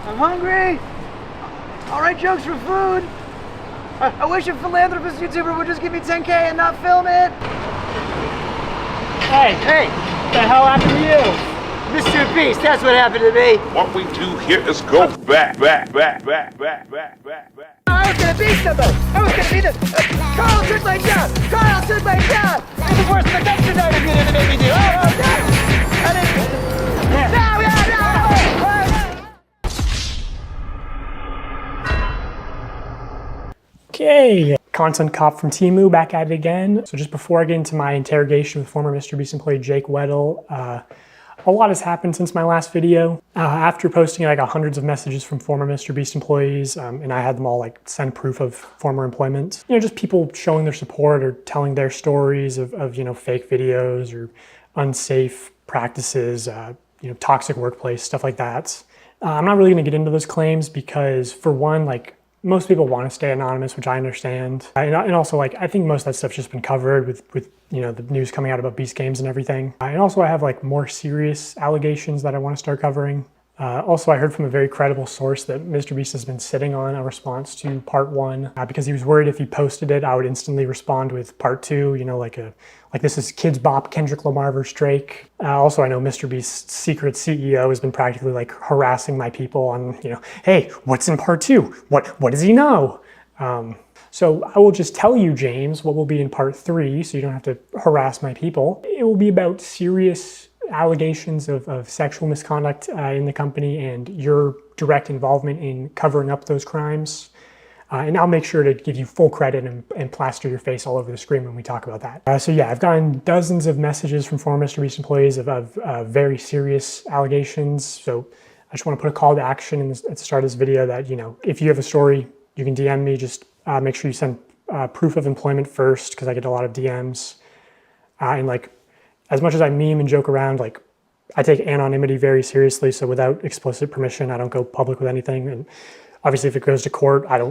I'm hungry. I'll write jokes for food. I wish a philanthropist YouTuber would just give me 10K and not film it. Hey, what the hell happened to you? Mr. Beast, that's what happened to me. What we do here is go back. I was gonna be somebody. I was gonna be the Carl took my job. Carl took my job. It's the worst production I ever did to make me do. Oh no! I didn't. No! Okay, content cop from Temu back at it again. So just before I get into my interrogation with former Mr. Beast employee Jake Weddle, a lot has happened since my last video. After posting I got hundreds of messages from former Mr. Beast employees, and I had them all like send proof of former employment. You know, just people showing their support or telling their stories of you know, fake videos or unsafe practices, you know, toxic workplace, stuff like that. I'm not really gonna get into those claims because for one, like, most people want to stay anonymous, which I understand. And also, like, I think most of that stuff's just been covered with you know, the news coming out about Beast Games and everything. And also I have like more serious allegations that I want to start covering. Also, I heard from a very credible source that Mr. Beast has been sitting on a response to part 1 because he was worried if he posted it, I would instantly respond with part 2, you know, like this is Kids Bop, Kendrick Lamar versus Drake. Also, I know Mr. Beast's secret CEO has been practically like harassing my people on, you know, hey, what's in part 2? What does he know? So I will just tell you, James, what will be in part 3, so you don't have to harass my people. It will be about serious allegations of sexual misconduct in the company and your direct involvement in covering up those crimes. And I'll make sure to give you full credit and plaster your face all over the screen when we talk about that. So yeah, I've gotten dozens of messages from former Mr. Beast employees of very serious allegations. So I just want to put a call to action at the start of this video that, you know, if you have a story, you can DM me. Just make sure you send proof of employment first, because I get a lot of DMs. And like, as much as I meme and joke around, like, I take anonymity very seriously, so without explicit permission, I don't go public with anything. And obviously if it goes to court, I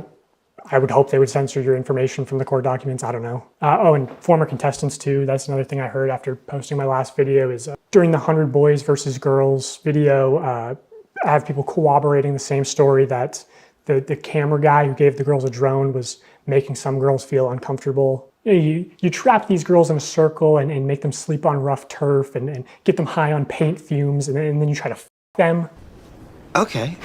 would hope they would censor your information from the court documents, I don't know. Oh, and former contestants too, that's another thing I heard after posting my last video is during the 100 Boys versus Girls video, I have people corroborating the same story that the camera guy who gave the girls a drone was making some girls feel uncomfortable. You trap these girls in a circle and make them sleep on rough turf and get them high on paint fumes, and then you try to f them. Okay,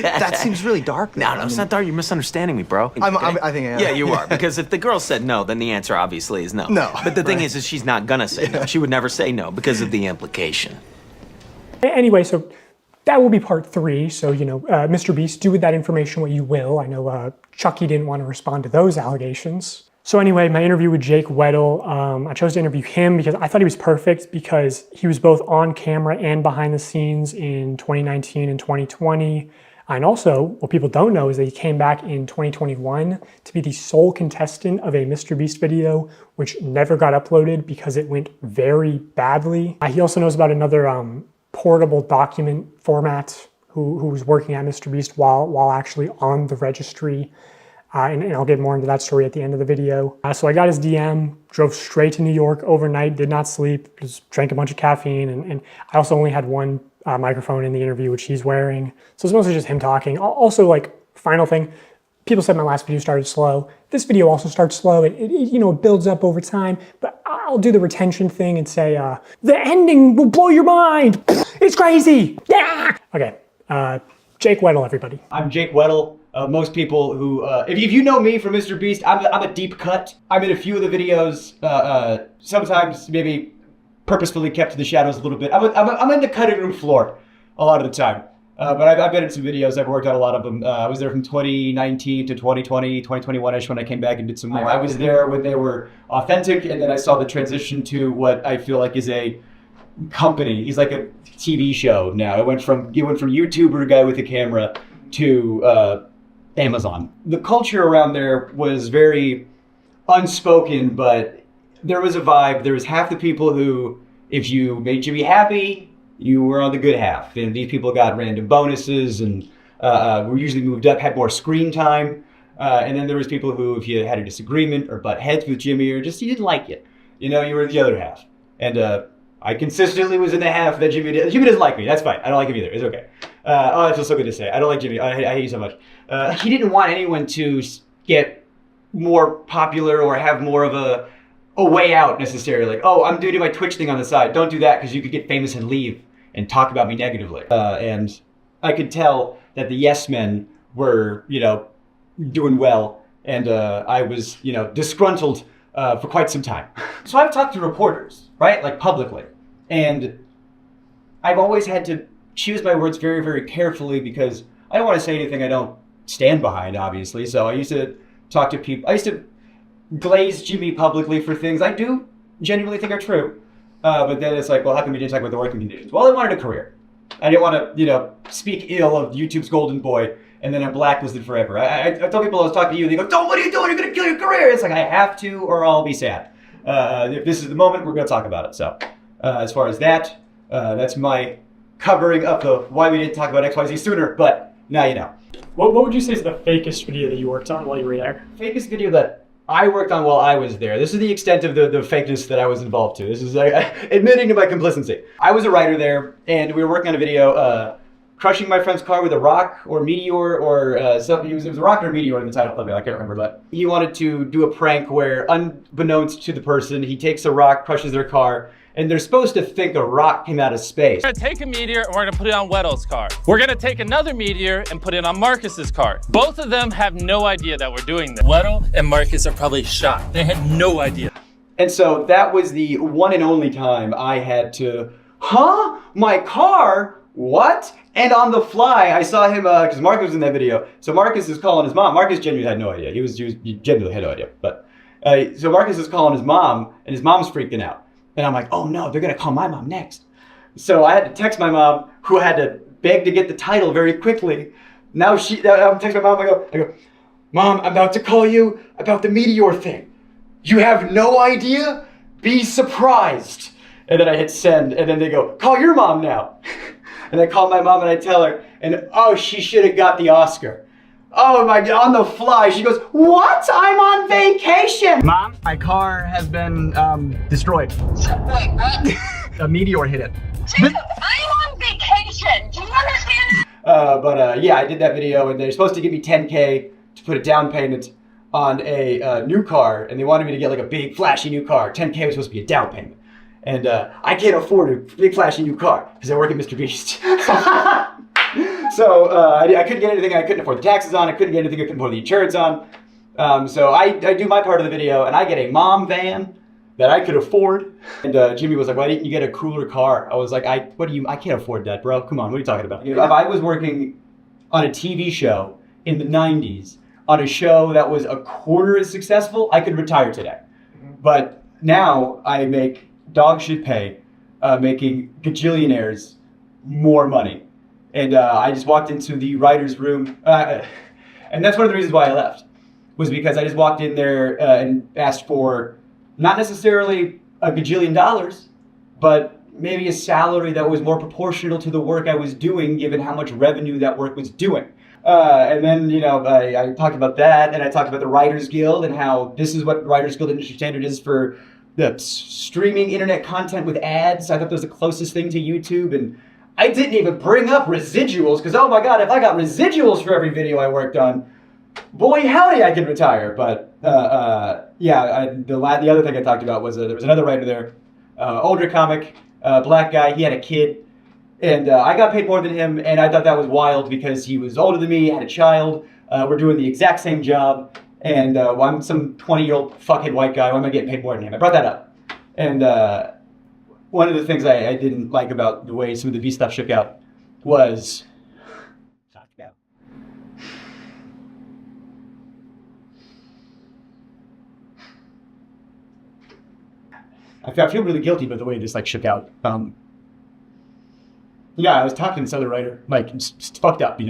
that seems really dark. No, it's not dark. You're misunderstanding me, bro. I think I am. Yeah, you are. Because if the girl said no, then the answer obviously is no. No. But the thing is she's not gonna say no. She would never say no because of the implication. Anyway, so that will be part 3. So, you know, Mr. Beast, do with that information what you will. I know Chucky didn't want to respond to those allegations. So anyway, my interview with Jake Weddle, I chose to interview him because I thought he was perfect because he was both on camera and behind the scenes in 2019 and 2020. And also, what people don't know is that he came back in 2021 to be the sole contestant of a Mr. Beast video, which never got uploaded because it went very badly. He also knows about another portable document format who was working at Mr. Beast while actually on the registry. And I'll get more into that story at the end of the video. So I got his DM, drove straight to New York overnight, did not sleep, just drank a bunch of caffeine. And I also only had one microphone in the interview, which he's wearing. So it's mostly just him talking. Also, like, final thing, people said my last video started slow. This video also starts slow. It you know, builds up over time, but I'll do the retention thing and say, the ending will blow your mind. It's crazy. Yeah. Okay, Jake Weddle, everybody. I'm Jake Weddle. Most people who, if you know me from Mr. Beast, I'm a deep cut. I'm in a few of the videos, sometimes maybe purposefully kept to the shadows a little bit. I'm in the cutting room floor a lot of the time. But I've been in some videos, I've worked on a lot of them. I was there from 2019 to 2020, 2021-ish when I came back and did some more. I was there when they were authentic, and then I saw the transition to what I feel like is a company. He's like a TV show now. It went from YouTuber guy with a camera to Amazon. The culture around there was very unspoken, but there was a vibe. There was half the people who, if you made Jimmy happy, you were on the good half. And these people got random bonuses and were usually moved up, had more screen time. And then there was people who, if you had a disagreement or butt heads with Jimmy or just you didn't like it, you know, you were the other half. And I consistently was in the half that Jimmy doesn't like me. That's fine. I don't like him either. It's okay. Oh, it feels so good to say. I don't like Jimmy. I hate you so much. He didn't want anyone to get more popular or have more of a way out necessarily. Like, oh, I'm doing my Twitch thing on the side. Don't do that because you could get famous and leave and talk about me negatively. And I could tell that the yes men were, doing well. And I was, disgruntled for quite some time. So I've talked to reporters, right? Like publicly. And I've always had to choose my words very, very carefully because I don't want to say anything I don't stand behind, obviously. So I used to talk to people. I used to glaze Jimmy publicly for things I do genuinely think are true. But then it's like, well, how come you didn't talk about the working conditions? Well, I wanted a career. I didn't want to, speak ill of YouTube's golden boy and then I'm blacklisted forever. I tell people I was talking to you, and they go, "Don't, what are you doing? You're going to kill your career." It's like, I have to or I'll be sad. If this is the moment, we're going to talk about it. So as far as that, that's my covering up of why we didn't talk about XYZ sooner, but now you know. What would you say is the fakest video that you worked on while you were there? Fakest video that I worked on while I was there. This is the extent of the fakeness that I was involved to. This is admitting to my complicity. I was a writer there, and we were working on a video, crushing my friend's car with a rock or meteor or something. It was a rock or a meteor in the title of it. I can't remember, but he wanted to do a prank where, unbeknownst to the person, he takes a rock, crushes their car, and they're supposed to think a rock came out of space. We're gonna take a meteor and we're gonna put it on Weddle's car. We're gonna take another meteor and put it on Marcus's car. Both of them have no idea that we're doing this. Weddle and Marcus are probably shocked. They had no idea. And so that was the one and only time I had to, my car? What? And on the fly, I saw him, because Marcus was in that video. So Marcus is calling his mom. Marcus genuinely had no idea. He genuinely had no idea. But so Marcus is calling his mom, and his mom's freaking out. And I'm like, oh no, they're gonna call my mom next. So I had to text my mom, who had to beg to get the title very quickly. Now I'm texting my mom, I go, "Mom, I'm about to call you about the meteor thing. You have no idea? Be surprised." And then I hit send, and then they go, "Call your mom now." And I call my mom and I tell her, and oh, she should have got the Oscar. Oh my God, on the fly, she goes, "What? I'm on vacation." Mom, my car has been destroyed. Wait, what? A meteor hit it. Jacob, I'm on vacation. Do you understand? Yeah, I did that video, and they're supposed to give me $10K to put a down payment on a new car, and they wanted me to get like a big flashy new car. $10K was supposed to be a down payment. And I can't afford a big flashy new car because I work at Mr. Beast. So I couldn't get anything I couldn't afford the taxes on. I couldn't get anything I couldn't afford the insurance on. So I do my part of the video, and I get a mom van that I could afford. And Jimmy was like, "Why didn't you get a cooler car?" I was like, I can't afford that, bro. Come on, what are you talking about? If I was working on a TV show in the 90s, on a show that was a quarter as successful, I could retire today. But now I make dog shit pay, making gajillionaires more money. And I just walked into the writer's room, and that's one of the reasons why I left, was because I just walked in there and asked for not necessarily a gajillion dollars, but maybe a salary that was more proportional to the work I was doing, given how much revenue that work was doing. And then, I talked about that, and I talked about the Writers Guild and how this is what Writers Guild industry standard is for the streaming internet content with ads. I thought that was the closest thing to YouTube, and I didn't even bring up residuals, because oh my God, if I got residuals for every video I worked on, boy howdy, I could retire. But the other thing I talked about was there was another writer there, older comic, black guy. He had a kid, and I got paid more than him, and I thought that was wild because he was older than me, had a child. We're doing the exact same job, and I'm some 20-year-old fuckhead white guy. Why am I getting paid more than him? I brought that up, and one of the things I didn't like about the way some of the V stuff shook out was I feel really guilty about the way this shook out. I was talking to this other writer, it's fucked up,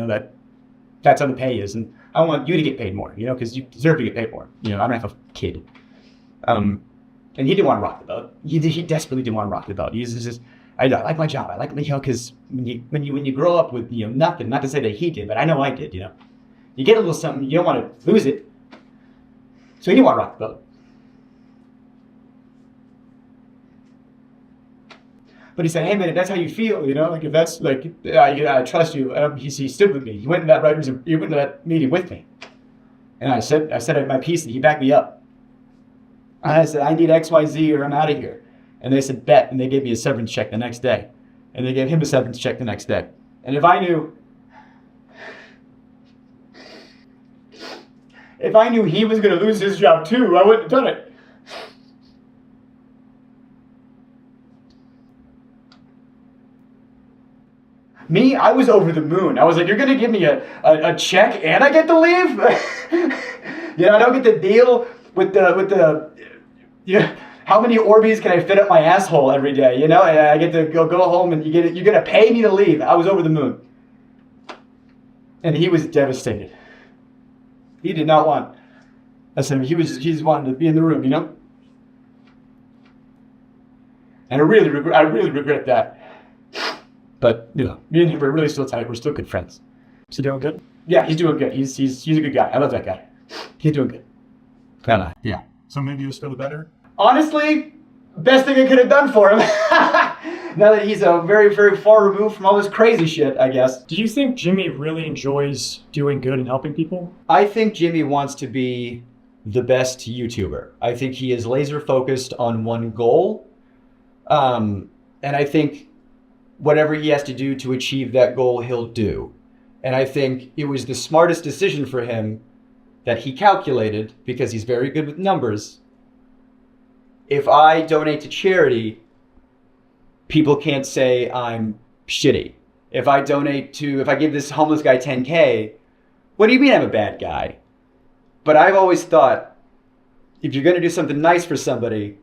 that's how the pay is, and I want you to get paid more, because you deserve to get paid more. I don't have a kid. And he didn't want to rock the boat. He desperately didn't want to rock the boat. He's just, I like my job. I like, because when you grow up with, nothing, not to say that he did, but I know I did, You get a little something, you don't want to lose it. So he didn't want to rock the boat. But he said, hey man, if that's how you feel, you know, like if that's like, I trust you. He stood with me. He went in that meeting with me. And I said my piece and he backed me up. And I said, I need XYZ or I'm out of here. And they said, bet. And they gave me a severance check the next day. And they gave him a severance check the next day. And if I knew he was going to lose his job too, I wouldn't have done it. Me, I was over the moon. I was like, you're going to give me a check and I get to leave? You know, I don't get to deal with the how many Orbeez can I fit up my asshole every day? You know, and I get to go home and you're going to pay me to leave. I was over the moon. And he was devastated. He did not want. I said, he just wanted to be in the room, you know? And I really regret that. But, you know, me and him are really still tight. We're still good friends. Is he doing good? Yeah, he's doing good. He's a good guy. I love that guy. He's doing good. Yeah. So maybe it was for the better? Honestly, best thing I could have done for him. Now that he's very, very far removed from all this crazy shit, I guess. Do you think Jimmy really enjoys doing good and helping people? I think Jimmy wants to be the best YouTuber. I think he is laser focused on one goal. And I think whatever he has to do to achieve that goal, he'll do. And I think it was the smartest decision for him that he calculated, because he's very good with numbers. If I donate to charity, people can't say I'm shitty. If I give this homeless guy 10K, what do you mean I'm a bad guy? But I've always thought, if you're going to do something nice for somebody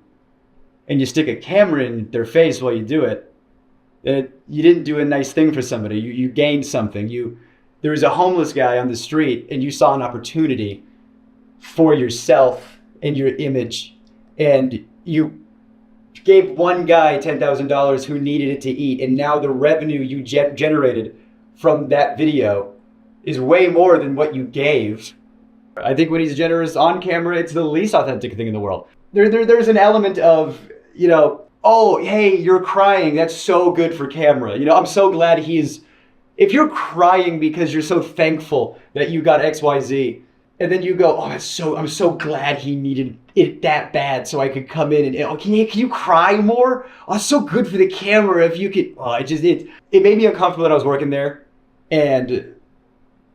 and you stick a camera in their face while you do it, you didn't do a nice thing for somebody. You gained something. There was a homeless guy on the street and you saw an opportunity for yourself and your image, and you gave one guy $10,000 who needed it to eat, and now the revenue you generated from that video is way more than what you gave. I think when he's generous on camera, it's the least authentic thing in the world. There's an element of, you know, oh, hey, you're crying. That's so good for camera. You know, I'm so glad if you're crying because you're so thankful that you got XYZ, and then you go, oh, I'm so glad he needed it that bad so I could come in and, oh, can you cry more? Oh, it's so good for the camera if you could. Oh, it made me uncomfortable that I was working there, and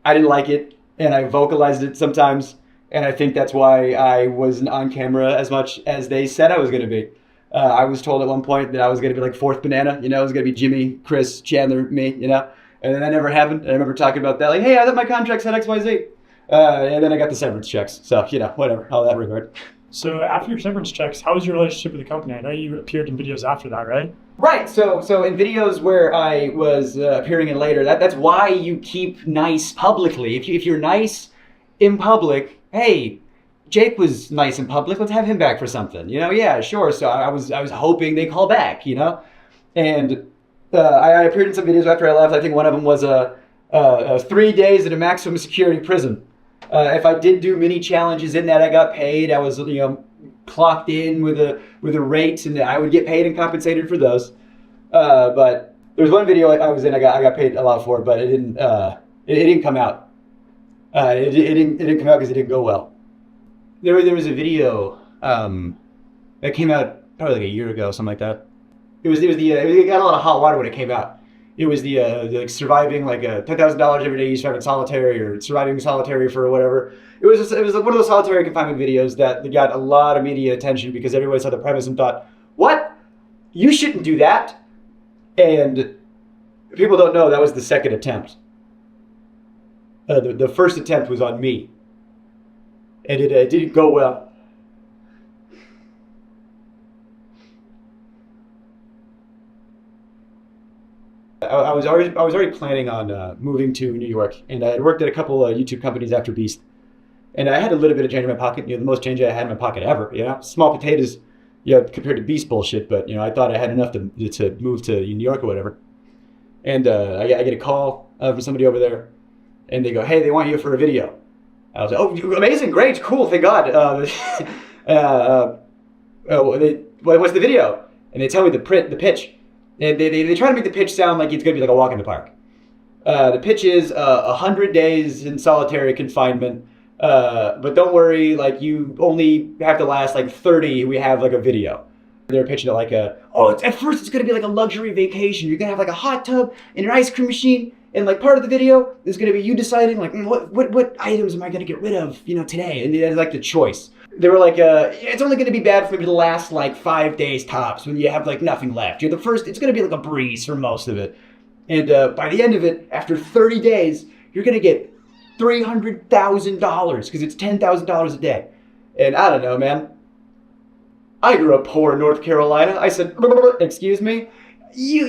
I didn't like it, and I vocalized it sometimes, and I think that's why I wasn't on camera as much as they said I was going to be. I was told at one point that I was going to be like fourth banana, you know, it was going to be Jimmy, Chris, Chandler, me, you know, and then that never happened. And I remember talking about that, like, hey, I thought my contract said XYZ. And then I got the severance checks. So, you know, whatever, all that regard. So after your severance checks, how was your relationship with the company? I know you appeared in videos after that, right? Right. So in videos where I was appearing in later, that's why you keep nice publicly. If you're nice in public, hey, Jake was nice in public, let's have him back for something. You know, yeah, sure. So I was hoping they call back, you know? And I appeared in some videos after I left. I think one of them was 3 days in a maximum security prison. If I did do mini challenges in that, I got paid. I was, you know, clocked in with a rate, and I would get paid and compensated for those. But there was one video I was in. I got paid a lot for it, but it didn't come out. It didn't come out because it didn't go well. There was a video that came out probably like a year ago, something like that. It got a lot of hot water when it came out. It was the like surviving like $10,000 every day you survive in solitary, or surviving solitary for whatever. It was one of those solitary confinement videos that got a lot of media attention because everybody saw the premise and thought, what? You shouldn't do that. And people don't know that was the second attempt. The first attempt was on me, and it didn't go well. I was already planning on moving to New York, and I had worked at a couple of YouTube companies after Beast, and I had a little bit of change in my pocket. You know, the most change I had in my pocket ever. You know, small potatoes, you know, compared to Beast bullshit. But you know, I thought I had enough to move to New York or whatever. And I get a call from somebody over there, and they go, "Hey, they want you for a video." I was like, "Oh, amazing, great, cool, thank God." What's the video? And they tell me the pitch. And they try to make the pitch sound like it's going to be like a walk in the park. The pitch is 100 days in solitary confinement. But don't worry, like you only have to last like 30. We have like a video. They're pitching it like at first it's going to be like a luxury vacation. You're going to have like a hot tub and an ice cream machine. And like part of the video is going to be you deciding like what items am I going to get rid of, today? And it's like the choice. They were like, it's only going to be bad for you to last like 5 days tops when you have like nothing left. You're the first, it's going to be like a breeze for most of it. And by the end of it, after 30 days, you're going to get $300,000 because it's $10,000 a day. And I don't know, man. I grew up poor in North Carolina. I said, excuse me?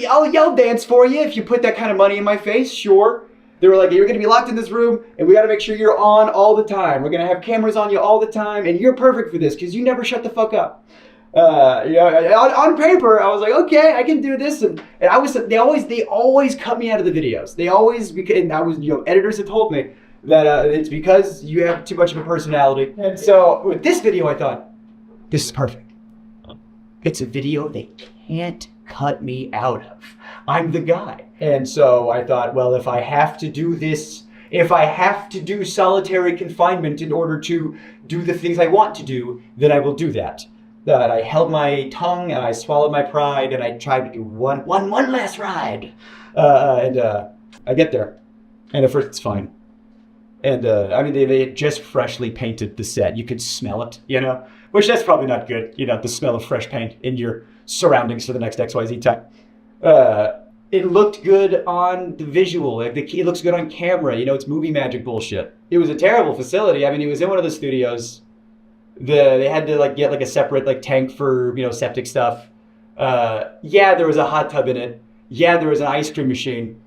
I'll dance for you if you put that kind of money in my face, sure. They were like, you're going to be locked in this room, and we got to make sure you're on all the time. We're going to have cameras on you all the time, and you're perfect for this because you never shut the fuck up. On paper, I was like, okay, I can do this, and they always cut me out of the videos. They always, and I was, editors have told me that it's because you have too much of a personality. And so with this video, I thought, this is perfect. It's a video they can't cut me out of. I'm the guy. And so I thought, well, if I have to do this, if I have to do solitary confinement in order to do the things I want to do, then I will do that. That I held my tongue and I swallowed my pride and I tried to do one last ride. I get there. And at first it's fine. And they had just freshly painted the set. You could smell it, which that's probably not good. The smell of fresh paint in your surroundings for the next XYZ time. It looked good on the visual. It looks good on camera. It's movie magic bullshit. It was a terrible facility. It was in one of the studios. They had to get a separate tank for septic stuff. There was a hot tub in it. Yeah, there was an ice cream machine.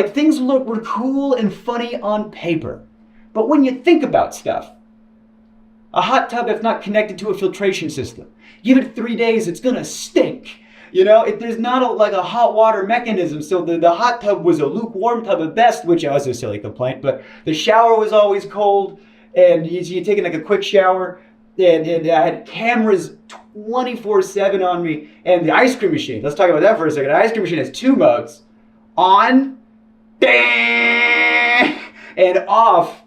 Things were cool and funny on paper. But when you think about stuff, a hot tub if not connected to a filtration system, give it 3 days, it's gonna stink. There's not a hot water mechanism, so the hot tub was a lukewarm tub at best, which was a silly complaint, but the shower was always cold, and you're taking a quick shower, and I had cameras 24/7 on me, and the ice cream machine, let's talk about that for a second. The ice cream machine has 2 modes, on, and off,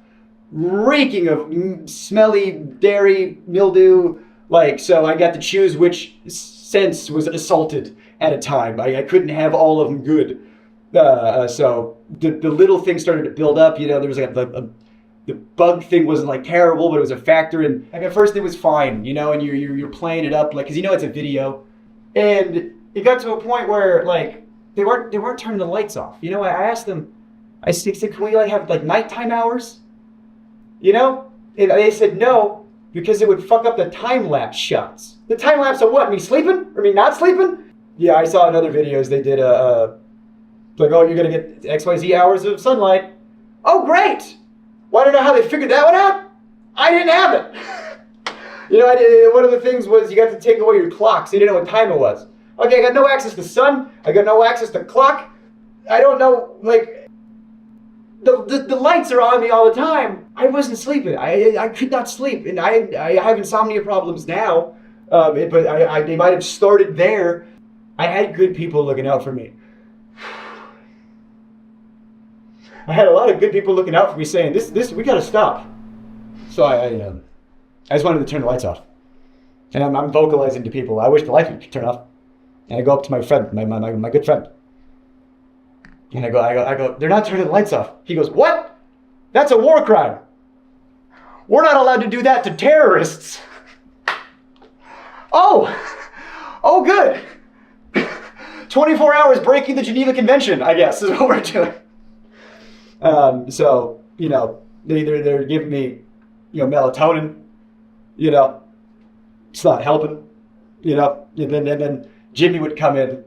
reeking of smelly dairy mildew, so I got to choose which sense was assaulted at a time. I couldn't have all of them good. So the little thing started to build up. There was the bug thing wasn't terrible, but it was a factor. And at first it was fine, and you're playing it up because it's a video. And it got to a point where they weren't turning the lights off. I asked them, I said, can we have nighttime hours? And they said no, because it would fuck up the time-lapse shots. The time-lapse of what? Me sleeping? Or me not sleeping? Yeah, I saw in other videos they did you're going to get XYZ hours of sunlight. Oh, great! Well, I don't know how they figured that one out. I didn't have it. One of the things was you got to take away your clock, so you didn't know what time it was. Okay, I got no access to sun. I got no access to clock. I don't know, the lights are on me all the time. I wasn't sleeping. I could not sleep, and I have insomnia problems now. But they might have started there. I had good people looking out for me. I had a lot of good people looking out for me, saying, "This we gotta stop." So I just wanted to turn the lights off, and I'm vocalizing to people, "I wish the lights would turn off." And I go up to my friend, my good friend. And I go, "They're not turning the lights off." He goes, "What? That's a war crime. We're not allowed to do that to terrorists." Oh, good. 24 hours breaking the Geneva Convention, I guess, is what we're doing. So, they're giving me, melatonin, it's not helping, and then Jimmy would come in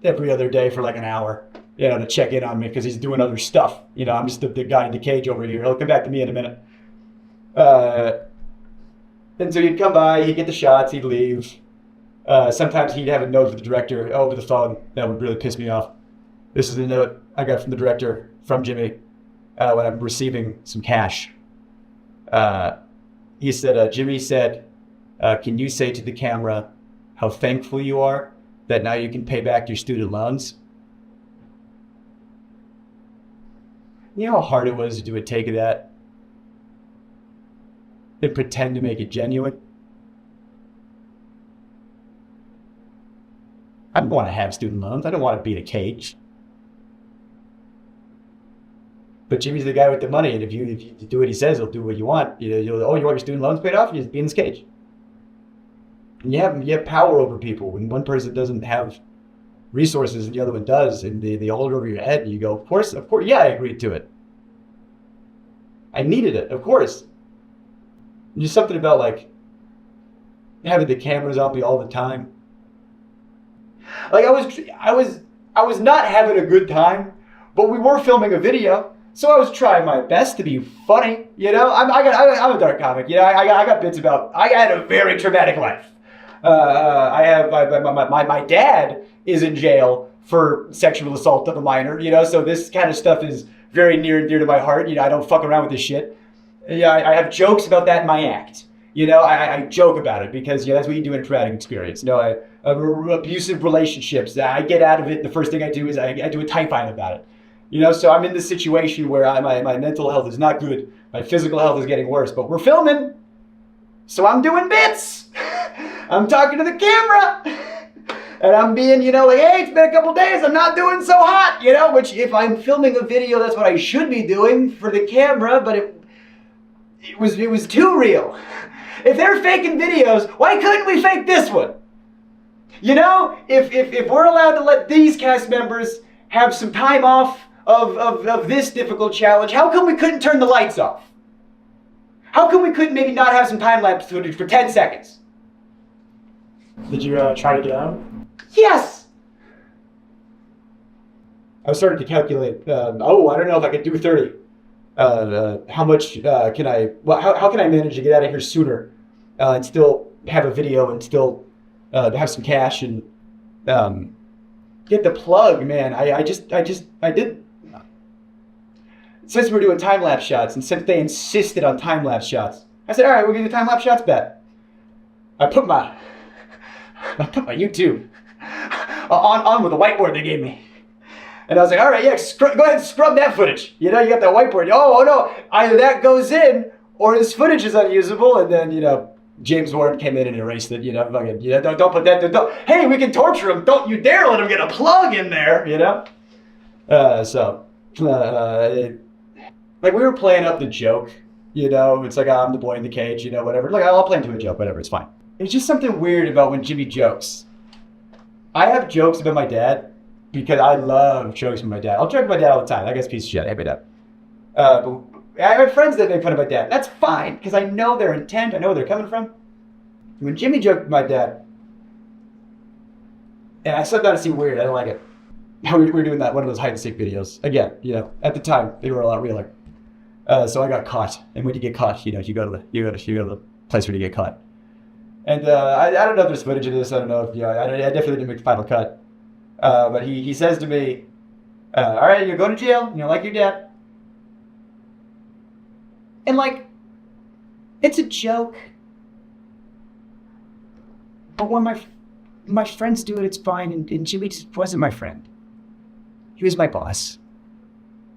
every other day for an hour. To check in on me because he's doing other stuff. I'm just the guy in the cage over here. He'll come back to me in a minute. And so he'd come by, he'd get the shots, he'd leave. Sometimes he'd have a note with the director over the phone. That would really piss me off. This is the note I got from the director, from Jimmy, when I'm receiving some cash. He said, Jimmy said, can you say to the camera how thankful you are that now you can pay back your student loans. You know how hard it was to do a take of that? And pretend to make it genuine? I don't want to have student loans. I don't want to be in a cage. But Jimmy's the guy with the money, and if you do what he says, he'll do what you want. You want your student loans paid off? You just be in this cage. And you have power over people. When one person doesn't have resources and the other one does, and they hold it over your head, and you go, of course, yeah, I agreed to it. I needed it, of course. Just something about like having the cameras on me all the time. Like I was not having a good time, but we were filming a video, so I was trying my best to be funny. You know, I'm a dark comic. You know, I got bits about. I had a very traumatic life. My dad is in jail for sexual assault of a minor. You know, so this kind of stuff is very near and dear to my heart. You know, I don't fuck around with this shit. Yeah, I have jokes about that in my act. You know, I joke about it because that's what you do in a traumatic experience. You know, abusive relationships. I get out of it. The first thing I do is I do a typine about it. You know, so I'm in this situation where my mental health is not good. My physical health is getting worse, but we're filming. So I'm doing bits. I'm talking to the camera. And I'm being, you know, like, hey, it's been a couple days. I'm not doing so hot, you know, which if I'm filming a video, that's what I should be doing for the camera, but it was too real. If they're faking videos, why couldn't we fake this one? You know, if we're allowed to let these cast members have some time off of this difficult challenge, how come we couldn't turn the lights off? How come we couldn't maybe not have some time-lapse footage for 10 seconds? Did you try to get out? Yes! I was starting to calculate, I don't know if I could do 30. How much can I, well, how can I manage to get out of here sooner and still have a video and still have some cash and get the plug, man. I did. Since we're doing time-lapse shots and since they insisted on time-lapse shots, I said, all right, we're going to do time-lapse shots, bet. I put my YouTube on with the whiteboard they gave me. And I was like, all right, yeah, go ahead and scrub that footage. You know, you got that whiteboard. Oh no, either that goes in or this footage is unusable. And then, you know, James Warren came in and erased it. You know, fucking, you know, don't put that. Hey, we can torture him. Don't you dare let him get a plug in there. You know. Like we were playing up the joke. You know, it's like I'm the boy in the cage. You know, whatever. Like I'll play into a joke. Whatever, it's fine. It's just something weird about when Jimmy jokes. I have jokes about my dad. Because I love jokes from my dad. I'll joke about my dad all the time. That guy's a piece of shit. I hate my dad. But I have friends that make fun of my dad. That's fine, because I know their intent. I know where they're coming from. When Jimmy joked with my dad, and I slept down to see weird. I don't like it. We were doing that, one of those hide and seek videos. Again, you know, at the time, they were a lot realer. So I got caught. And when you get caught, you know, you go to the place where you get caught. And I don't know if there's footage of this. I don't know if, you know, I definitely didn't make the final cut. But he says to me, all right, you're going to jail, you know, like your dad. And like, it's a joke. But when my friends do it, it's fine. And Jimmy just wasn't my friend. He was my boss.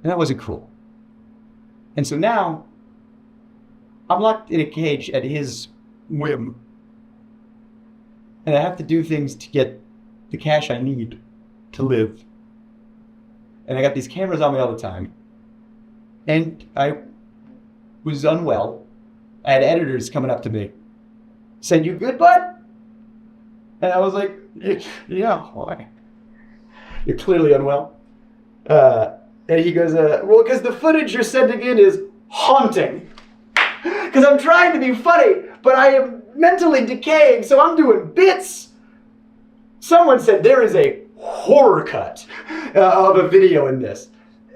And that wasn't cool. And so now, I'm locked in a cage at his whim. And I have to do things to get the cash I need to live. And I got these cameras on me all the time. And I was unwell. I had editors coming up to me saying, "You good, bud?" And I was like, "Yeah, why? You're clearly unwell." And he goes, well, because the footage you're sending in is haunting. Because I'm trying to be funny, but I am mentally decaying, so I'm doing bits. Someone said there is a horror cut of a video in this.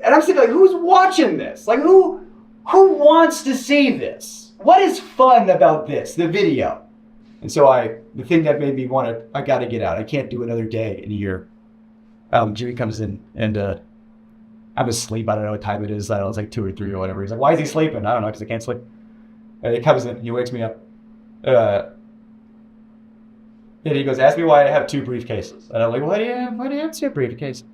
And I'm thinking, like, who's watching this? Like, who wants to see this? What is fun about this, the video? And so the thing that made me I gotta get out. I can't do another day in a year. Jimmy comes in and I'm asleep. I don't know what time it is. I don't know, it's like 2 or 3 or whatever. He's like, why is he sleeping? I don't know, because I can't sleep. And he comes in, he wakes me up. And he goes, ask me why I have 2 briefcases. And I'm like, why do you have 2 briefcases?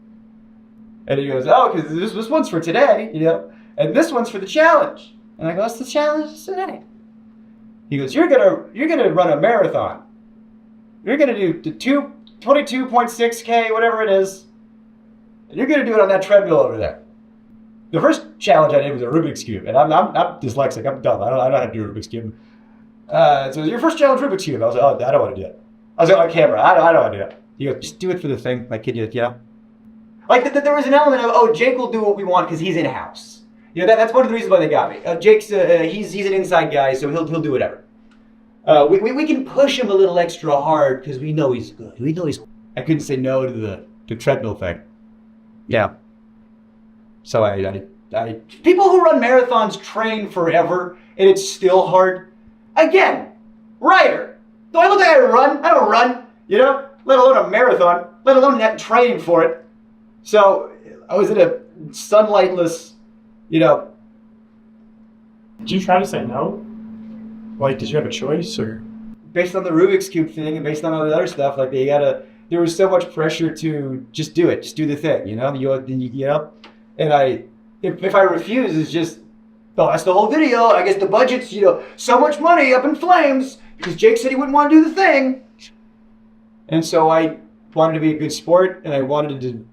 And he goes, oh, because this one's for today, you know, and this one's for the challenge. And I go, what's the challenge today? He goes, you're gonna run a marathon. You're gonna do the 22.6K, whatever it is. And you're gonna do it on that treadmill over there. The first challenge I did was a Rubik's Cube, and I'm dyslexic, I'm dumb, I don't know how to do a Rubik's Cube. So your first challenge Rubik's Cube. I was like, oh, I don't want to do it. I was like, on camera, I don't want to do it. He goes, just do it for the thing, my kid, you know? Like, there was an element of, oh, Jake will do what we want because he's in-house. You know, that's one of the reasons why they got me. Jake's, he's an inside guy, so he'll do whatever. We can push him a little extra hard because we know he's good. We know he's... I couldn't say no to the treadmill thing. Yeah. So I people who run marathons train forever, and it's still hard. Again, writer. Do I look like I run? I don't run, you know? Let alone a marathon, let alone that training for it. So I was in a sunlightless, you know. Did you try to say no? Like, did you have a choice, or? Based on the Rubik's Cube thing and based on all the other stuff, like there was so much pressure to just do it, just do the thing, you know? You know? And if I refuse, it's just, oh, that's the whole video. I guess the budget's, you know, so much money up in flames because Jake said he wouldn't want to do the thing. And so I wanted to be a good sport, and I wanted to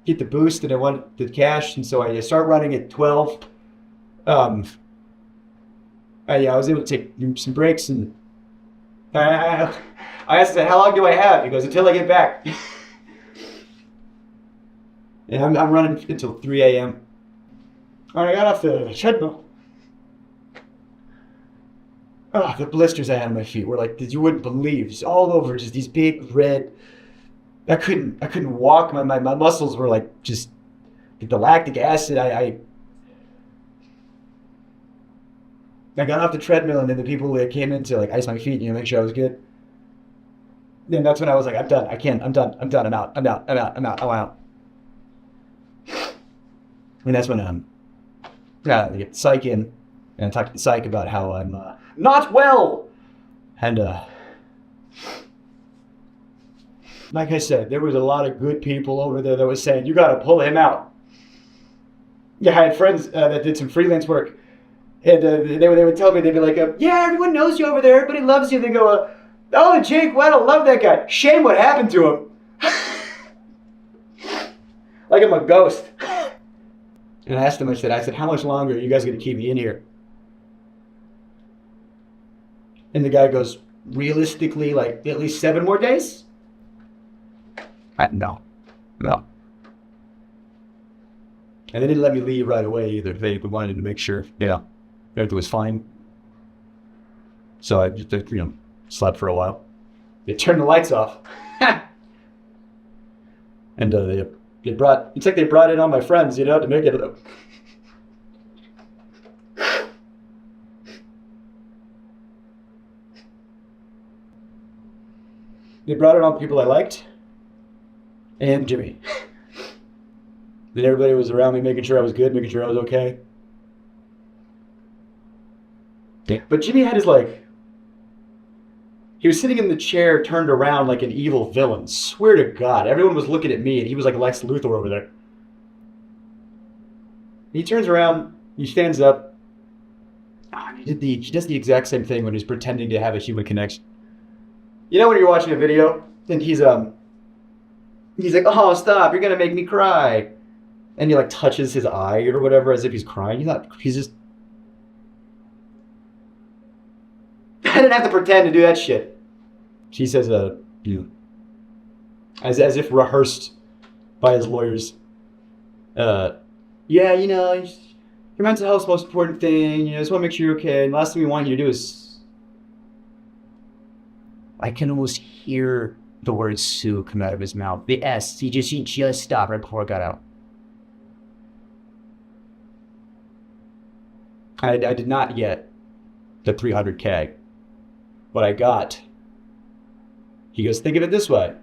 get the boost, and I wanted the cash, and so I started running at 12. I was able to take some breaks, and I asked him, how long do I have? He goes, until I get back. And I'm running until 3 a.m. When I got off the treadmill, oh, the blisters I had on my feet were like, you wouldn't believe, just all over, just these big red. I couldn't walk. My muscles were like just the lactic acid. I got off the treadmill, and then the people that came in to like ice my feet, you know, make sure I was good. Then that's when I was like, I'm done. I can't. I'm done. I'm out. I'm out. And that's when I get psych in and talk to the psych about how I'm not well. And like I said, there was a lot of good people over there that was saying, you got to pull him out. Yeah, I had friends that did some freelance work. And they would tell me, they'd be like, yeah, everyone knows you over there. Everybody loves you. They go, oh, Jake Weddle, love that guy. Shame what happened to him. Like I'm a ghost. And I asked him, I said, how much longer are you guys going to keep me in here? And the guy goes, realistically, like at least 7 more days? No. And they didn't let me leave right away either. They wanted to make sure, everything was fine. So I just, slept for a while. They turned the lights off. And it's like they brought in all my friends, to make it. They brought in all the people I liked. And Jimmy. Then everybody was around me making sure I was good, making sure I was okay. Yeah. But Jimmy had his he was sitting in the chair turned around like an evil villain. Swear to God. Everyone was looking at me and he was like Lex Luthor over there. He turns around, he stands up. He does the exact same thing when he's pretending to have a human connection. You know when you're watching a video and he's like, oh, stop, you're gonna make me cry. And he touches his eye or whatever as if he's crying. He's just... I didn't have to pretend to do that shit. She says, as if rehearsed by his lawyers. Yeah, your mental health's the most important thing. I just want to make sure you're okay. And the last thing we want you to do is... I can almost hear the word Sue come out of his mouth. The S. He just stopped right before it got out. I did not get the 300K. What I got, he goes, think of it this way.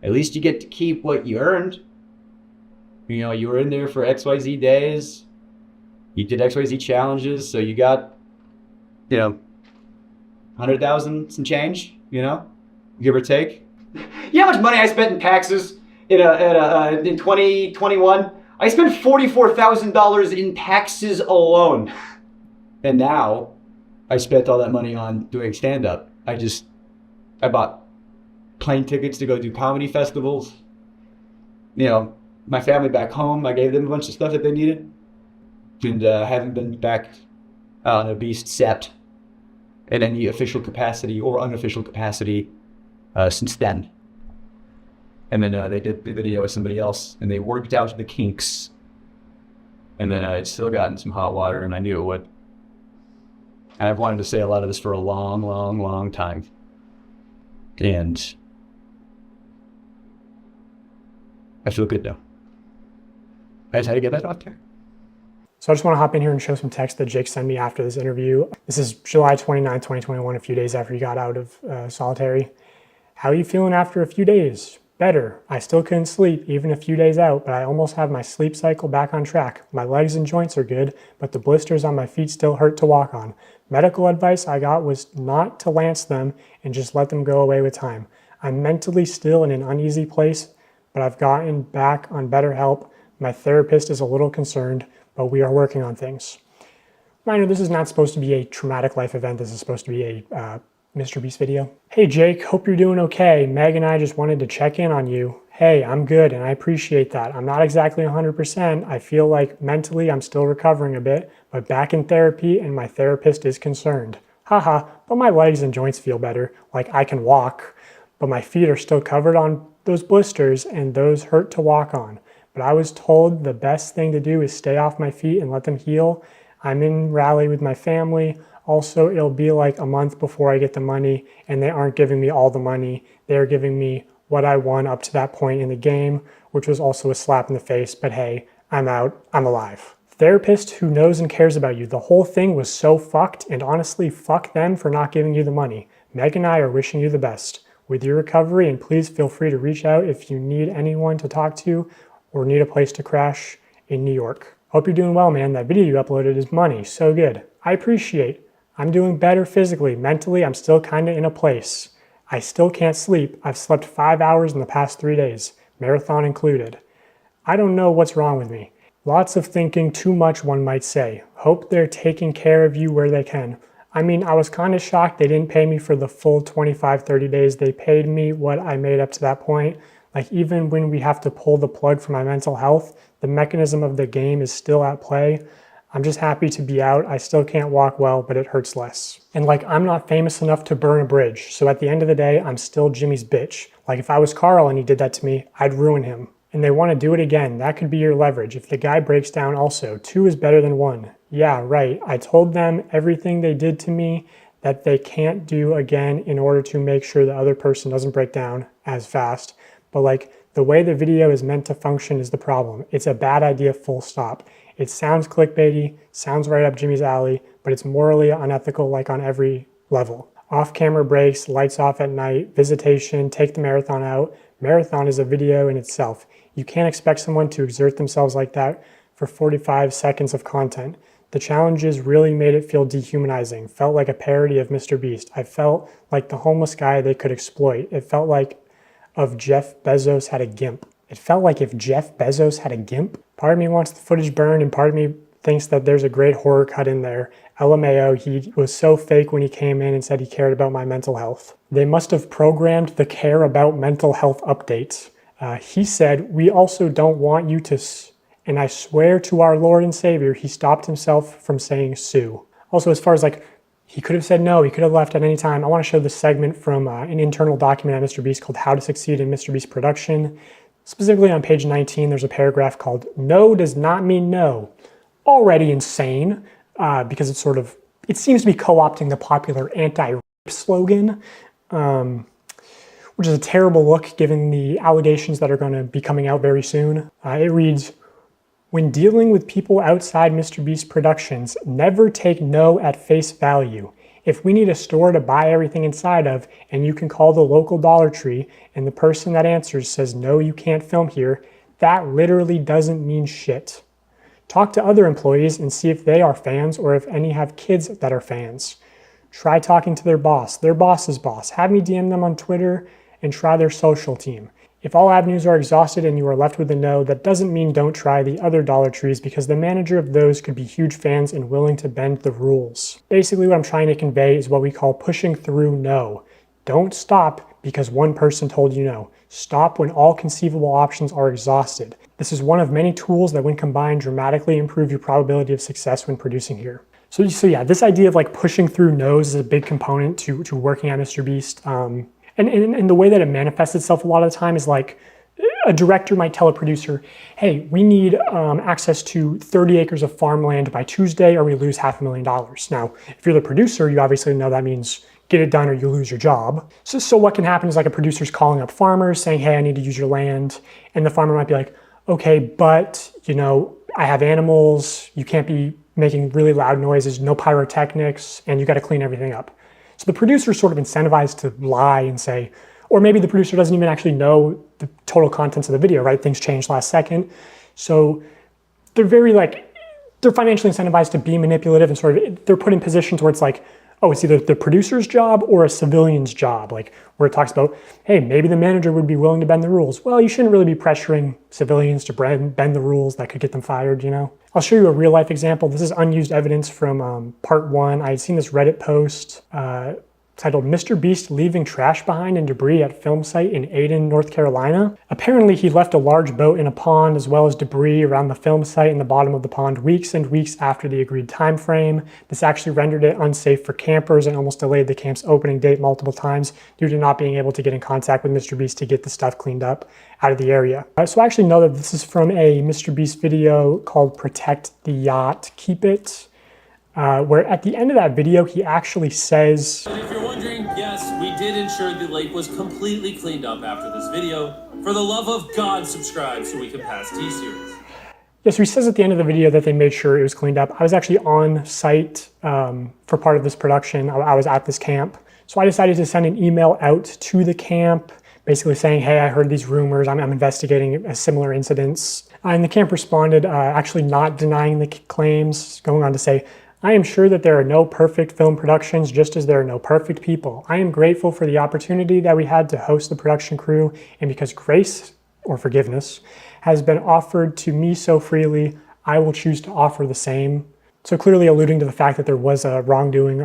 At least you get to keep what you earned. You were in there for XYZ days. You did XYZ challenges, so you got, 100,000 some change, give or take. You know how much money I spent in taxes in 2021? I spent $44,000 in taxes alone. And now I spent all that money on doing stand-up. I bought plane tickets to go do comedy festivals. You know, my family back home, I gave them a bunch of stuff that they needed. And haven't been back on a Beast set in any official capacity or unofficial capacity since then. And then they did the video with somebody else, and they worked out the kinks. And then I'd still gotten some hot water, and I knew it would. And I've wanted to say a lot of this for a long, long, long time. And I feel good now. I just had to get that off there. So I just want to hop in here and show some text that Jake sent me after this interview. This is July 29, 2021, a few days after he got out of solitary. How are you feeling after a few days? Better. I still couldn't sleep, even a few days out, but I almost have my sleep cycle back on track. My legs and joints are good, but the blisters on my feet still hurt to walk on. Medical advice I got was not to lance them and just let them go away with time. I'm mentally still in an uneasy place, but I've gotten back on better help. My therapist is a little concerned, but we are working on things. Reminder, this is not supposed to be a traumatic life event. This is supposed to be a Mr. Beast video. Hey Jake, hope you're doing okay. Meg and I just wanted to check in on you. Hey, I'm good and I appreciate that. I'm not exactly 100%. I feel like mentally I'm still recovering a bit, but back in therapy and my therapist is concerned. Haha, but my legs and joints feel better. Like I can walk, but my feet are still covered on those blisters and those hurt to walk on. But I was told the best thing to do is stay off my feet and let them heal. I'm in Raleigh with my family. Also, it'll be like a month before I get the money, and they aren't giving me all the money. They're giving me what I won up to that point in the game, which was also a slap in the face, but hey, I'm out, I'm alive. Therapist who knows and cares about you. The whole thing was so fucked, and honestly, fuck them for not giving you the money. Meg and I are wishing you the best with your recovery, and please feel free to reach out if you need anyone to talk to or need a place to crash in New York. Hope you're doing well, man. That video you uploaded is money. So good. I appreciate. I'm doing better physically. Mentally, I'm still kind of in a place. I still can't sleep. I've slept 5 hours in the past 3 days, marathon included. I don't know what's wrong with me. Lots of thinking, too much one might say. Hope they're taking care of you where they can. I mean, I was kind of shocked they didn't pay me for the full 25, 30 days. They paid me what I made up to that point. Like even when we have to pull the plug for my mental health, the mechanism of the game is still at play. I'm just happy to be out. I still can't walk well, but it hurts less. And like, I'm not famous enough to burn a bridge. So at the end of the day, I'm still Jimmy's bitch. Like if I was Carl and he did that to me, I'd ruin him. And they want to do it again. That could be your leverage. If the guy breaks down also, 2 is better than 1. Yeah, right. I told them everything they did to me that they can't do again in order to make sure the other person doesn't break down as fast. But like the way the video is meant to function is the problem. It's a bad idea, full stop. It sounds clickbaity, sounds right up Jimmy's alley, but it's morally unethical like on every level. Off-camera breaks, lights off at night, visitation, take the marathon out. Marathon is a video in itself. You can't expect someone to exert themselves like that for 45 seconds of content. The challenges really made it feel dehumanizing, felt like a parody of Mr. Beast. I felt like the homeless guy they could exploit. It felt like if Jeff Bezos had a GIMP. It felt like if Jeff Bezos had a GIMP. Part of me wants the footage burned and part of me thinks that there's a great horror cut in there. LMAO, he was so fake when he came in and said he cared about my mental health. They must have programmed the care about mental health updates. He said, we also don't want you to, and I swear to our Lord and Savior, he stopped himself from saying sue. Also, as far as like, he could have said no, he could have left at any time. I want to show this segment from an internal document at Mr. Beast called How to Succeed in Mr. Beast Production. Specifically on page 19, there's a paragraph called No Does Not Mean No. Already insane, because it seems to be co-opting the popular anti-rape slogan, which is a terrible look given the allegations that are going to be coming out very soon. It reads, when dealing with people outside Mr. Beast Productions, never take no at face value. If we need a store to buy everything inside of, and you can call the local Dollar Tree, and the person that answers says, no, you can't film here, that literally doesn't mean shit. Talk to other employees and see if they are fans or if any have kids that are fans. Try talking to their boss's boss. Have me DM them on Twitter and try their social team. If all avenues are exhausted and you are left with a no, that doesn't mean don't try the other Dollar Trees, because the manager of those could be huge fans and willing to bend the rules. Basically what I'm trying to convey is what we call pushing through no. Don't stop because one person told you no. Stop when all conceivable options are exhausted. This is one of many tools that when combined dramatically improve your probability of success when producing here. So yeah, this idea of like pushing through no's is a big component to working at MrBeast. And the way that it manifests itself a lot of the time is like a director might tell a producer, hey, we need access to 30 acres of farmland by Tuesday or we lose $500,000. Now, if you're the producer, you obviously know that means get it done or you lose your job. So what can happen is like a producer's calling up farmers saying, hey, I need to use your land. And the farmer might be like, okay, but you know, I have animals, you can't be making really loud noises, no pyrotechnics, and you got to clean everything up. So the producer is sort of incentivized to lie and say, or maybe the producer doesn't even actually know the total contents of the video, right? Things changed last second. So they're they're financially incentivized to be manipulative and sort of, they're put in positions where it's like, oh, it's either the producer's job or a civilian's job, like where it talks about, hey, maybe the manager would be willing to bend the rules. Well, you shouldn't really be pressuring civilians to bend the rules that could get them fired, you know? I'll show you a real life example. This is unused evidence from part 1. I had seen this Reddit post titled Mr. Beast leaving trash behind and debris at film site in Ayden, North Carolina. Apparently he left a large boat in a pond as well as debris around the film site in the bottom of the pond weeks and weeks after the agreed time frame. This actually rendered it unsafe for campers and almost delayed the camp's opening date multiple times due to not being able to get in contact with Mr. Beast to get the stuff cleaned up out of the area. So I actually know that this is from a Mr. Beast video called Protect the Yacht, Keep It, where at the end of that video, he actually says, and if you're wondering, yes, we did ensure the lake was completely cleaned up after this video. For the love of God, subscribe so we can pass T-Series. Yeah, so he says at the end of the video that they made sure it was cleaned up. I was actually on site for part of this production. I was at this camp. So I decided to send an email out to the camp, basically saying, hey, I heard these rumors. I'm investigating similar incidents. And the camp responded, actually not denying the claims, going on to say, I am sure that there are no perfect film productions, just as there are no perfect people. I am grateful for the opportunity that we had to host the production crew, and because grace, or forgiveness, has been offered to me so freely, I will choose to offer the same. So clearly alluding to the fact that there was a wrongdoing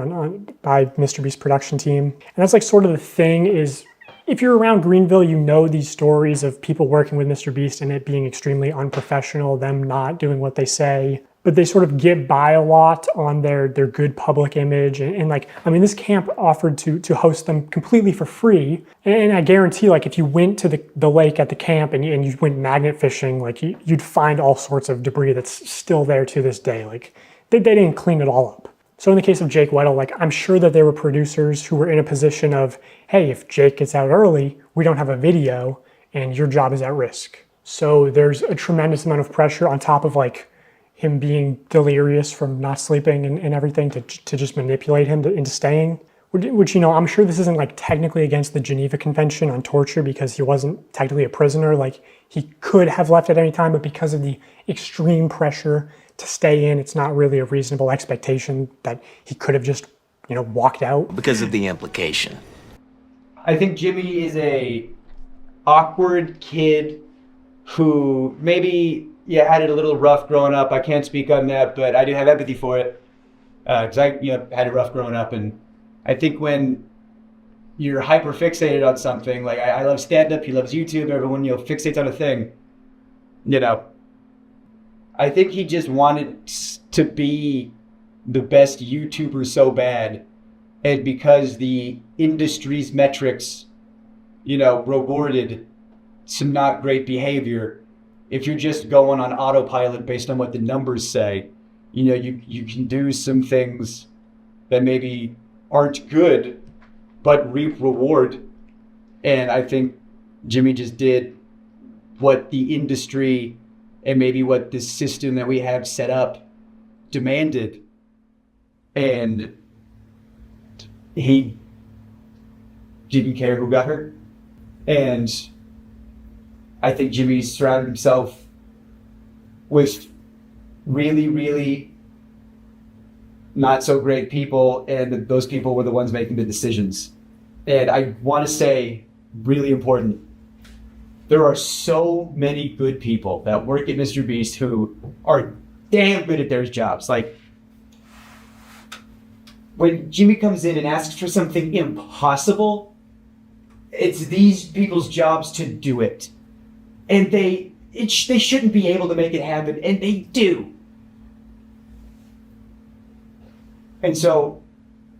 by Mr. Beast's production team. And that's like sort of the thing is, if you're around Greenville, you know these stories of people working with Mr. Beast and it being extremely unprofessional, them not doing what they say. But they sort of get by a lot on their good public image. And like, I mean, this camp offered to host them completely for free. And I guarantee, like, if you went to the lake at the camp and you went magnet fishing, like, you'd find all sorts of debris that's still there to this day. Like, they didn't clean it all up. So in the case of Jake Weddle, like, I'm sure that there were producers who were in a position of, hey, if Jake gets out early, we don't have a video and your job is at risk. So there's a tremendous amount of pressure on top of, like, him being delirious from not sleeping and everything to just manipulate him into staying. Which, you know, I'm sure this isn't like technically against the Geneva Convention on torture because he wasn't technically a prisoner. Like, he could have left at any time, but because of the extreme pressure to stay in, it's not really a reasonable expectation that he could have just, you know, walked out. Because of the implication. I think Jimmy is a awkward kid who maybe had it a little rough growing up. I can't speak on that, but I do have empathy for it because I had it rough growing up. And I think when you're hyper fixated on something, like I love stand-up, he loves YouTube, everyone fixates on a thing, I think he just wanted to be the best YouTuber so bad, and because the industry's metrics rewarded some not great behavior, if you're just going on autopilot based on what the numbers say, you can do some things that maybe aren't good, but reap reward. And I think Jimmy just did what the industry and maybe what the system that we have set up demanded. And he didn't care who got hurt. And I think Jimmy surrounded himself with really, really not so great people, and those people were the ones making the decisions. And I want to say, really important, there are so many good people that work at Mr. Beast who are damn good at their jobs. Like, when Jimmy comes in and asks for something impossible, it's these people's jobs to do it. And they shouldn't be able to make it happen, and they do. And so,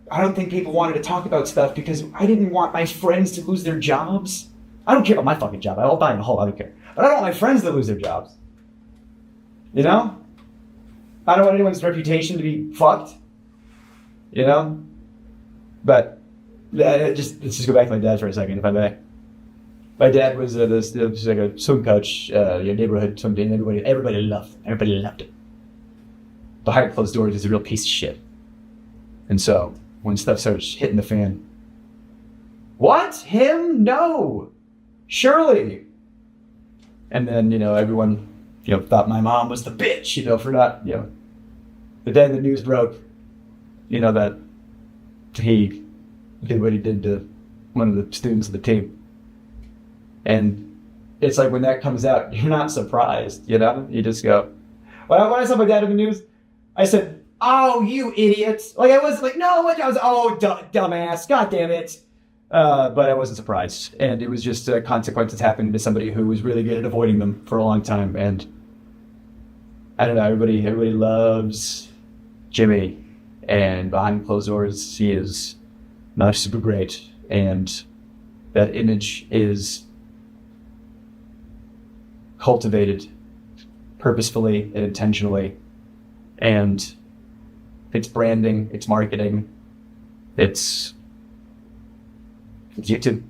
I don't think people wanted to talk about stuff because I didn't want my friends to lose their jobs. I don't care about my fucking job. I'll die in a hole. I don't care. But I don't want my friends to lose their jobs. You know? I don't want anyone's reputation to be fucked. You know? But let's just go back to my dad for a second, if I may. My dad was like a swim coach, neighborhood swim team. Everybody loved it. Behind closed doors, he's a real piece of shit. And so, when stuff starts hitting the fan, what? Him? No! Surely! And then, everyone, thought my mom was the bitch, for not, But then the news broke, that he did what he did to one of the students of the team. And it's like when that comes out, you're not surprised, You just go. When I saw my dad in the news, I said, "Oh, you idiots!" Like I was like, "No," I was, "Oh, dumbass, god damn it!" But I wasn't surprised, and it was just consequences happening to somebody who was really good at avoiding them for a long time. And I don't know, everybody loves Jimmy, and behind closed doors, he is not super great, and that image is cultivated purposefully and intentionally, and it's branding, it's marketing, it's YouTube.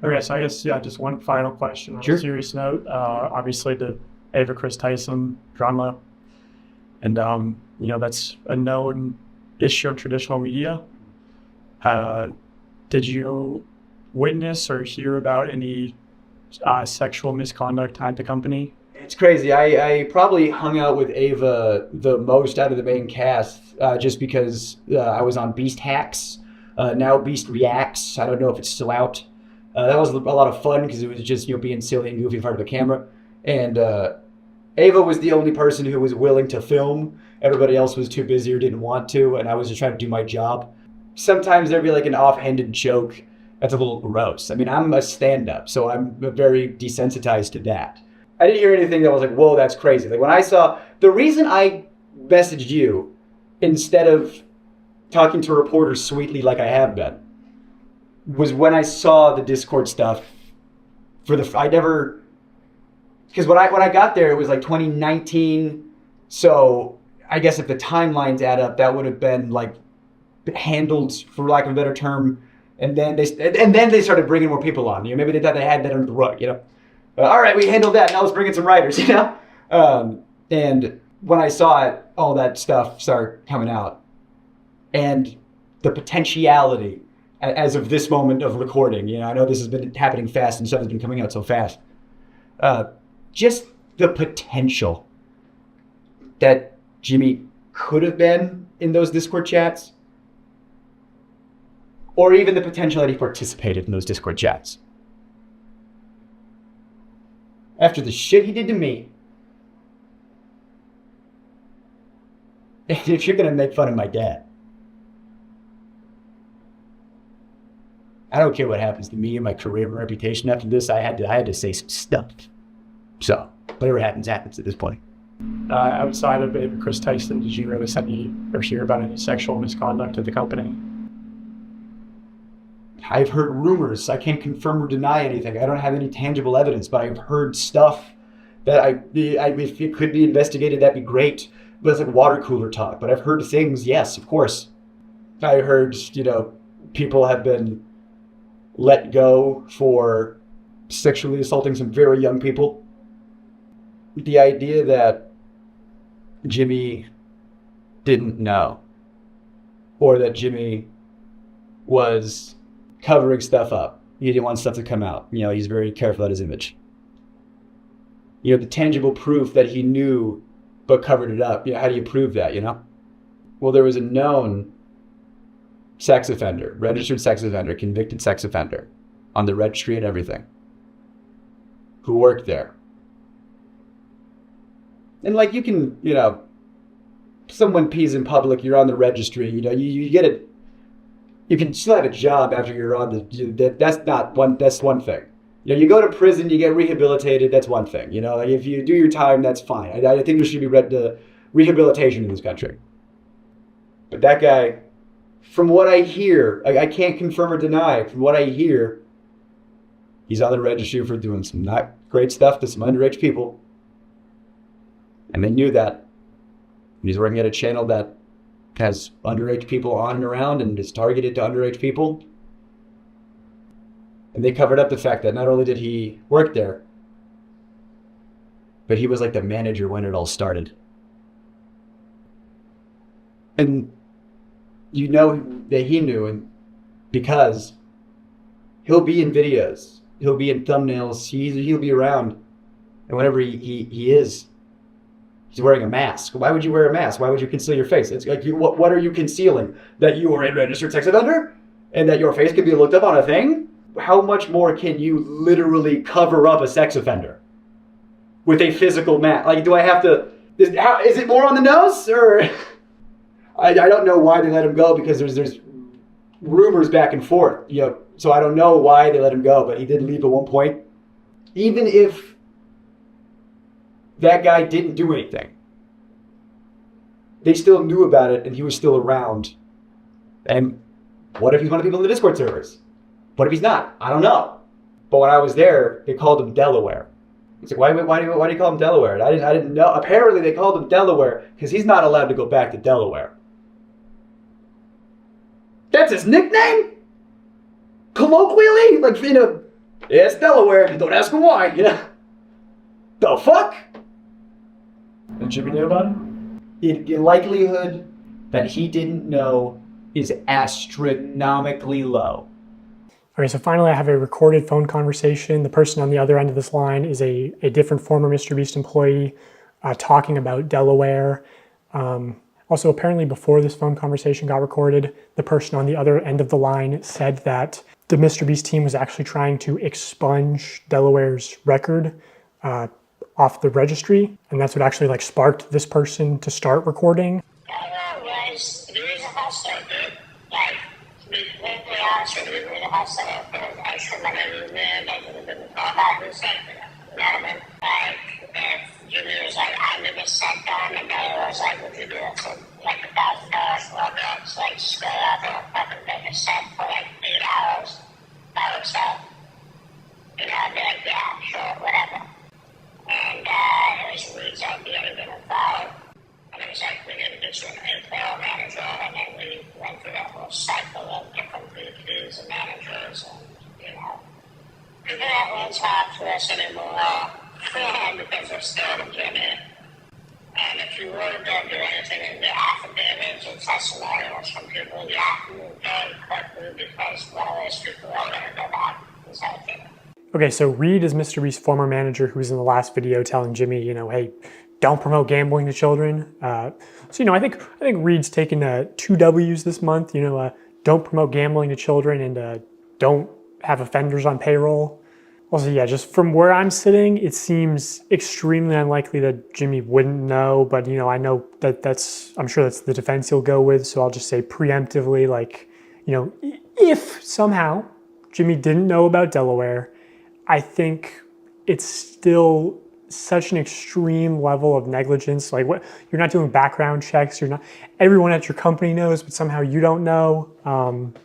Okay, so I guess, just one final question on Sure. a serious note. Obviously, the Ava Chris Tyson drama, and, that's a known issue of traditional media. Did you witness or hear about any sexual misconduct at the company? It's crazy. I probably hung out with Ava the most out of the main cast, just because I was on Beast Hacks, now Beast Reacts. I don't know if it's still out. That was a lot of fun because it was just being silly and goofy in front of the camera. And Ava was the only person who was willing to film. Everybody else was too busy or didn't want to, and I was just trying to do my job. Sometimes there'd be like an offhanded joke that's a little gross. I mean, I'm a stand-up, so I'm very desensitized to that. I didn't hear anything that was like, whoa, that's crazy. Like when I saw, the reason I messaged you instead of talking to reporters sweetly like I have been was when I saw the Discord stuff because when I got there, it was like 2019. So I guess if the timelines add up, that would have been like handled, for lack of a better term. And then they started bringing more people on. Maybe they thought they had that under the rug, all right, we handled that. Now let's bring in some writers, And when I saw it, all that stuff start coming out. And the potentiality, as of this moment of recording, I know this has been happening fast and stuff has been coming out so fast. Just the potential that Jimmy could have been in those Discord chats, or even the potential that he participated in those Discord chats. After the shit he did to me, and if you're gonna make fun of my dad, I don't care what happens to me and my career and reputation after this. I had to say some stuff. So whatever happens at this point. Outside of Ava Chris Tyson, did you notice any or hear about any sexual misconduct at the company? I've heard rumors. I can't confirm or deny anything. I don't have any tangible evidence, but I've heard stuff that if it could be investigated, that'd be great. But it's like water cooler talk. But I've heard things, yes, of course. I heard, people have been let go for sexually assaulting some very young people. The idea that Jimmy didn't know, or that Jimmy was covering stuff up. He didn't want stuff to come out. He's very careful about his image. The tangible proof that he knew but covered it up. How do you prove that, Well, there was a known sex offender, registered sex offender, convicted sex offender on the registry and everything who worked there. And like you can, you know, someone pees in public, you're on the registry, you know, you get it. You can still have a job after you're on the, that's one thing. You know, you go to prison, you get rehabilitated, that's one thing. You know, like if you do your time, that's fine. I think there should be rehabilitation in this country. But that guy, from what I hear, I can't confirm or deny, from what I hear, he's on the registry for doing some not great stuff to some underage people. And they knew that. And he's working at a channel that has underage people on and around and is targeted to underage people. And they covered up the fact that not only did he work there, but he was like the manager when it all started. And you know that he knew, and because he'll be in videos, he'll be in thumbnails, he'll be around. And whenever he is, he's wearing a mask. Why would you wear a mask? Why would you conceal your face? It's like, what are you concealing? That you are a registered sex offender? And that your face can be looked up on a thing? How much more can you literally cover up a sex offender with a physical mask? Like, do I have to, is it more on the nose? Or I don't know why they let him go, because there's rumors back and forth, you know, so I don't know why they let him go, but he did leave at one point. Even if that guy didn't do anything, they still knew about it and he was still around. And what if he's one of the people in the Discord servers? What if he's not? I don't know. But when I was there, they called him Delaware. It's like, why do you call him Delaware? I didn't know. Apparently they called him Delaware because he's not allowed to go back to Delaware. That's his nickname? Colloquially? Like, you know, yeah, it's Delaware. Don't ask him why, you know? The fuck? And Jimmy knew about it? The likelihood that he didn't know is astronomically low. Okay, so finally I have a recorded phone conversation. The person on the other end of this line is a different former Mr. Beast employee talking about Delaware. Also, apparently before this phone conversation got recorded, the person on the other end of the line said that the Mr. Beast team was actually trying to expunge Delaware's record off the registry, and that's what actually like sparked this person to start recording. And if you really don't do anything in the affidavits and testimonials from people, you have to move very quickly because one of those people are going to go back and say it. Okay, so Reed is Mr. Beast's former manager who was in the last video telling Jimmy, you know, hey, don't promote gambling to children. So, you know, I think Reed's taken 2 W's this month, you know, don't promote gambling to children and don't have offenders on payroll. Also, yeah, just from where I'm sitting, it seems extremely unlikely that Jimmy wouldn't know, but, you know, I know I'm sure that's the defense he'll go with, so I'll just say preemptively, like, you know, if somehow Jimmy didn't know about Delaware, I think it's still such an extreme level of negligence. Like, what, you're not doing background checks, everyone at your company knows, but somehow you don't know.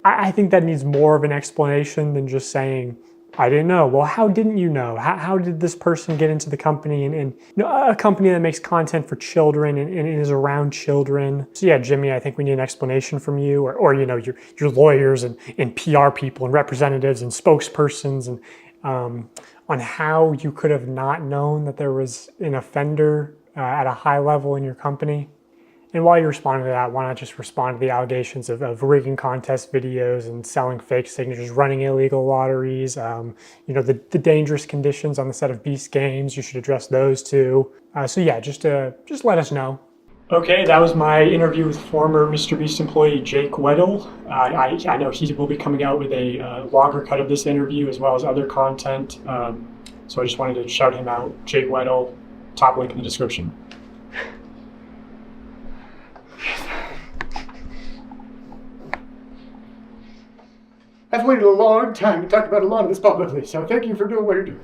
I think that needs more of an explanation than just saying, I didn't know. Well, how didn't you know? How did this person get into the company and you know, a company that makes content for children and is around children? So yeah, Jimmy, I think we need an explanation from you or you know, your lawyers and PR people and representatives and spokespersons and on how you could have not known that there was an offender at a high level in your company. And while you're responding to that, why not just respond to the allegations of rigging contest videos and selling fake signatures, running illegal lotteries, you know, the dangerous conditions on the set of Beast games, you should address those too. So yeah, just let us know. Okay, that was my interview with former Mr. Beast employee Jake Weddle. I know he will be coming out with a longer cut of this interview as well as other content. So I just wanted to shout him out. Jake Weddle, top link in the description. I've waited a long time to talk about a lot of this publicly, so thank you for doing what you're doing.